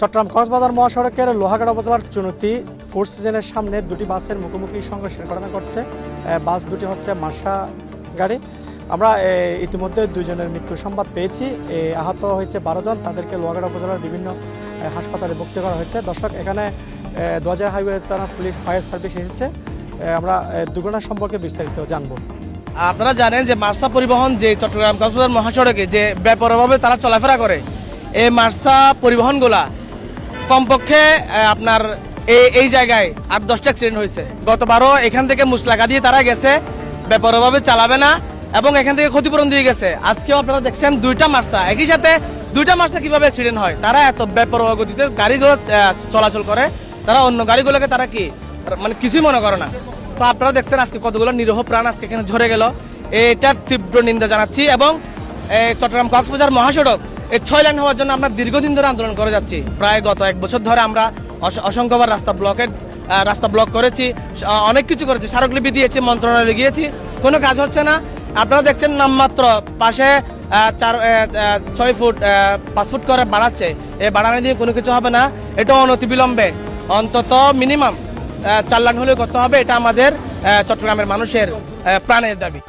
চট্টগ্রাম কক্সবাজার মহাসড়কের লোহাগাড়া উপজেলার চুনতি ফোর সিজনের সামনে দুটি বাসের মুখোমুখি সংঘর্ষের ঘটনা ঘটছে। বাস দুটি হচ্ছে মার্শা গাড়ি। আমরা ইতিমধ্যে দুইজনের মৃত্যুর সংবাদ পেয়েছি। আহত হয়েছে 12 জন, তাদেরকে লোহাগাড়া উপজেলার বিভিন্ন হাসপাতালে ভর্তি করা হয়েছে। দর্শক, এখানে 2000 হাইওয়ে থানা পুলিশ ফায়ার সার্ভিস এসেছে। আমরা দুর্ঘটনা সম্পর্কে বিস্তারিত জানবো। আপনারা জানেন যে মার্শা পরিবহন যে চট্টগ্রাম কক্সবাজার মহাসড়কে যে বেপরোয়াভাবে তারা চলাফেরা করে, এই মার্শা পরিবহনগুলা কমপক্ষে আপনার এই জায়গায় 8-10টা অ্যাক্সিডেন্ট হয়েছে। গতবারও এখান থেকে মুসলাকা দিয়ে তারা গেছে, বেপরোয়াভাবে চালাবে না এবং এখান থেকে ক্ষতিপূরণ দিয়ে গেছে। আজকেও আপনারা দেখছেন দুইটা মার্শা, একই সাথে দুইটা মার্শা কিভাবে অ্যাক্সিডেন্ট হয়। তারা এত বেপরোয়া গতিতে গাড়িগুলো চলাচল করে, তারা অন্য গাড়িগুলোকে তারা কি মানে কিছুই মনে করে না। তো আপনারা দেখছেন আজকে কতগুলো নিরীহ প্রাণ আজকে এখানে ঝরে গেল, এটার তীব্র নিন্দা জানাচ্ছি। এবং চট্টগ্রাম কক্সবাজার মহাসড়ক এই 6 লেন হওয়ার জন্য আমরা দীর্ঘদিন ধরে আন্দোলন করে যাচ্ছি। প্রায় গত 1 বছর ধরে আমরা অসংখ্যবার রাস্তা ব্লক করেছি, অনেক কিছু করেছি, স্মারকলিপি দিয়েছি, মন্ত্রণালয়ে গিয়েছি, কোনো কাজ হচ্ছে না। আপনারা দেখছেন নামমাত্র পাশে 6 ফুট 5 ফুট করে বাড়াচ্ছে। এই বাড়ানো দিয়ে কোনো কিছু হবে না। এটা অনতিবিলম্বে অন্তত মিনিমাম 4 লাইন হলেও করতে হবে। এটা আমাদের চট্টগ্রামের মানুষের প্রাণের দাবি।